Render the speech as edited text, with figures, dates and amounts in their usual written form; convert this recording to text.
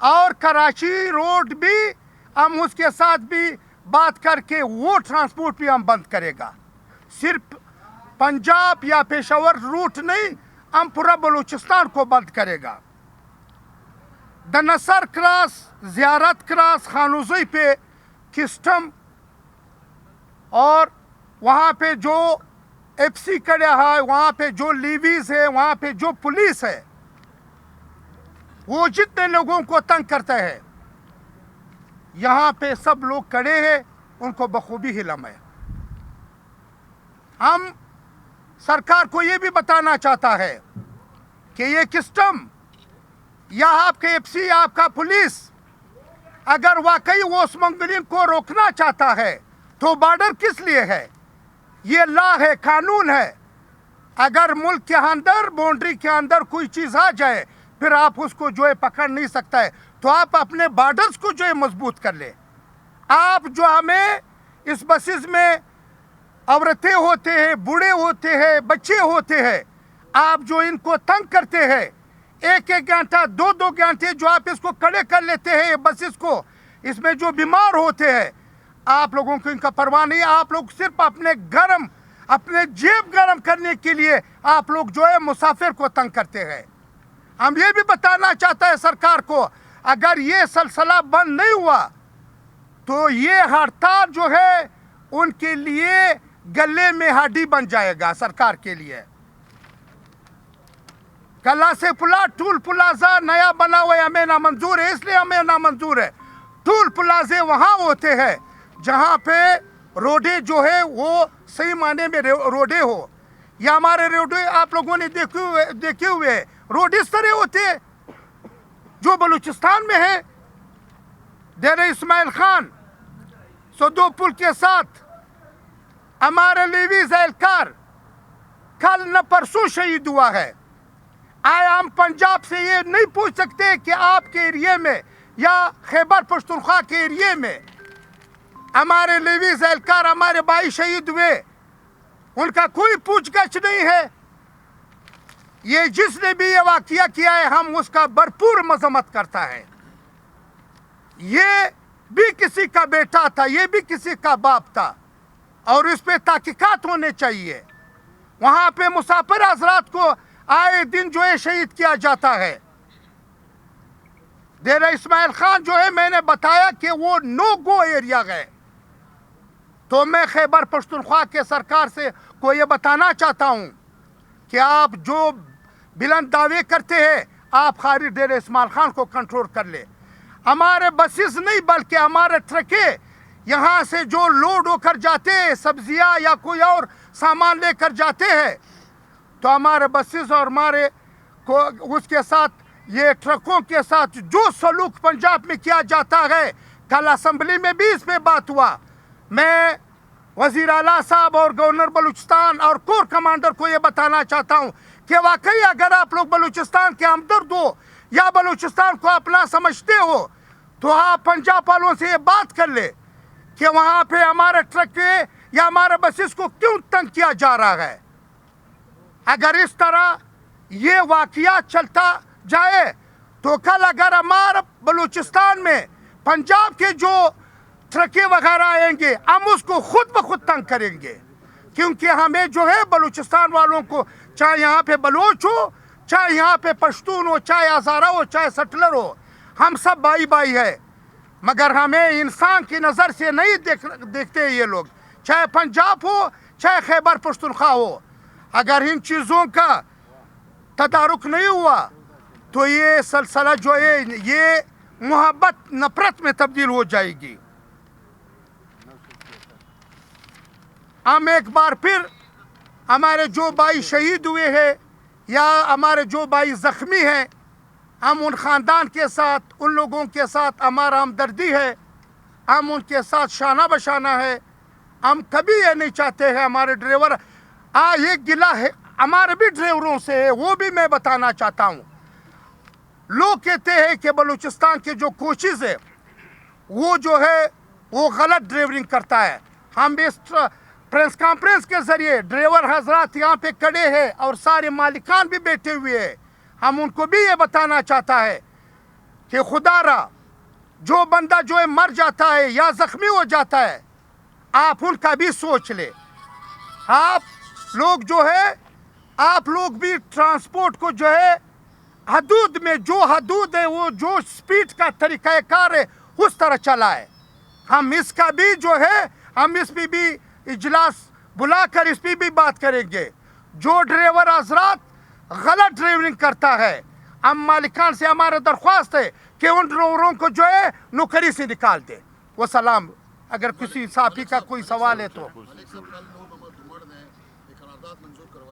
اور کراچی روڈ بھی ہم اس کے ساتھ بھی بات کر کے وہ ٹرانسپورٹ بھی ہم بند کرے گا. صرف پنجاب یا پشاور روٹ نہیں, ہم پورا بلوچستان کو بند کرے گا. دنسر کراس, زیارت کراس, خانوزی پہ کسٹم اور وہاں پہ جو ایف سی کڑا ہے, وہاں پہ جو لیویز ہے, وہاں پہ جو پولیس ہے, وہ جتنے لوگوں کو تنگ کرتا ہے, یہاں پہ سب لوگ کڑے ہیں, ان کو بخوبی علم ہے. ہم سرکار کو یہ بھی بتانا چاہتا ہے کہ یہ کسٹم یا آپ کے ایف سی, آپ کا پولیس اگر واقعی وہ اسمگلنگ کو روکنا چاہتا ہے تو بارڈر کس لیے ہے؟ یہ لا ہے, قانون ہے. اگر ملک کے اندر باؤنڈری کے اندر کوئی چیز آ جائے پھر آپ اس کو جو ہے پکڑ نہیں سکتا ہے, تو آپ اپنے بارڈرز کو جو ہے مضبوط کر لیں. آپ جو ہمیں اس بسز میں عورتیں ہوتے ہیں, بوڑھے ہوتے ہیں, بچے ہوتے ہیں, آپ جو ان کو تنگ کرتے ہیں, ایک ایک گھنٹہ, دو دو گھنٹے جو آپ اس کو کھڑے کر لیتے ہیں بسز کو, اس میں جو بیمار ہوتے ہیں, آپ لوگوں کو ان کا پرواہ نہیں. آپ لوگ صرف اپنے جیب گرم کرنے کے لیے آپ لوگ جو ہے مسافر کو تنگ کرتے ہیں. ہم یہ بھی بتانا چاہتا ہے سرکار کو, اگر یہ سلسلہ بند نہیں ہوا تو یہ ہڑتال جو ہے ان کے لیے گلے میں ہڈی بن جائے گا. سرکار کے لیے کلا سے پلا ٹول پلازا نیا بنا ہوا ہے, ہمیں نامنظور ہے, اس لیے ہمیں نامنظور ہے. ٹول پلازے وہاں ہوتے ہیں جہاں پہ روڈیں جو ہے وہ صحیح معنی میں روڈیں ہو, یا ہمارے روڈیں آپ لوگوں نے دیکھے ہوئے روڈ اس طرح ہوتے ہیں جو بلوچستان میں ہے. ڈیر اسماعیل خان سدو پل کے ساتھ ہمارے لیویز اہلکار کل نہ پرسوں شہید ہوا ہے. آیا ہم پنجاب سے یہ نہیں پوچھ سکتے کہ آپ کے ایریے میں یا خیبر پختونخوا کے ایریے میں ہمارے لیویز اہلکار, ہمارے بھائی شہید ہوئے, ان کا کوئی پوچھ گچھ نہیں ہے؟ یہ جس نے بھی یہ واقعہ کیا ہے ہم اس کا بھرپور مذمت کرتا ہے. یہ بھی کسی کا بیٹا تھا, یہ بھی کسی کا باپ تھا, اور اس پہ تحقیقات ہونے چاہیے. وہاں پہ مسافر حضرات کو آئے دن جو ہے شہید کیا جاتا ہے. ڈیرہ اسماعیل خان جو ہے میں نے بتایا کہ وہ نو گو ایریا ہے. تو میں خیبر پختونخوا کے سرکار سے کو یہ بتانا چاہتا ہوں کہ آپ جو بلند دعوے کرتے ہیں, آپ خارج ڈیرہ اسماعیل خان کو کنٹرول کر لے. ہمارے بسز نہیں بلکہ ہمارے ٹرکیں یہاں سے جو لوڈ ہو کر جاتے ہیں, سبزیاں یا کوئی اور سامان لے کر جاتے ہیں, تو ہمارے بسز اور ہمارے اس کے ساتھ یہ ٹرکوں کے ساتھ جو سلوک پنجاب میں کیا جاتا ہے, کل اسمبلی میں بھی اس پہ بات ہوا. میں وزیر اعلیٰ صاحب اور گورنر بلوچستان اور کور کمانڈر کو یہ بتانا چاہتا ہوں کہ واقعی اگر آپ لوگ بلوچستان کے ہمدرد ہو یا بلوچستان کو اپنا سمجھتے ہو تو آپ پنجاب والوں سے یہ بات کر لے کہ وہاں پہ ہمارے ٹرک یا ہمارے بسز کو کیوں تنگ کیا جا رہا ہے. اگر اس طرح یہ واقعہ چلتا جائے تو کل اگر ہمارا بلوچستان میں پنجاب کے جو ٹرکیں وغیرہ آئیں گے ہم اس کو خود بخود تنگ کریں گے, کیونکہ ہمیں جو ہے بلوچستان والوں کو, چاہے یہاں پہ بلوچ ہو, چاہے یہاں پہ پشتون ہو, چاہے ہزارہ ہو, چاہے سٹلر ہو, ہم سب بھائی بھائی ہے. مگر ہمیں انسان کی نظر سے نہیں دیکھتے یہ لوگ, چاہے پنجاب ہو چاہے خیبر پختونخوا ہو. اگر ان چیزوں کا تدارک نہیں ہوا تو یہ سلسلہ جو ہے یہ محبت نفرت میں تبدیل ہو جائے گی. ہم ایک بار پھر ہمارے جو بھائی شہید ہوئے ہیں یا ہمارے جو بھائی زخمی ہیں, ہم ان خاندان کے ساتھ, ان لوگوں کے ساتھ ہمارا ہمدردی ہے, ہم ان کے ساتھ شانہ بشانہ ہے. ہم کبھی یہ نہیں چاہتے ہیں ہمارے ڈرائیور, یہ گلہ ہے ہمارے بھی ڈرائیوروں سے ہے, وہ بھی میں بتانا چاہتا ہوں. لوگ کہتے ہیں کہ بلوچستان کے جو کوچز ہے وہ جو ہے وہ غلط ڈرائیورنگ کرتا ہے. ہم اس پریس کانفرنس کے ذریعے ڈرائیور حضرات یہاں پہ کھڑے ہیں اور سارے مالکان بھی بیٹھے ہوئے ہیں, ہم ان کو بھی یہ بتانا چاہتا ہے کہ خدا را جو بندہ جو ہے مر جاتا ہے یا زخمی ہو جاتا ہے آپ ان کا بھی سوچ لے. آپ لوگ جو ہے آپ لوگ بھی ٹرانسپورٹ کو جو ہے حدود میں جو حدود ہے وہ جو سپیڈ کا طریقہ کار ہے اس طرح چلائے. ہم اس کا بھی جو ہے ہم اس پہ بھی اجلاس بلا کر اس پہ بھی بات کریں گے. جو ڈرائیور حضرات غلط ڈرائیونگ کرتا ہے ہم مالکان سے ہمارا درخواست ہے کہ ان ڈرائیوروں کو جو ہے نوکری سے نکال دے. وہ سلام. اگر کسی صاحبی کا کوئی سوال ہے تو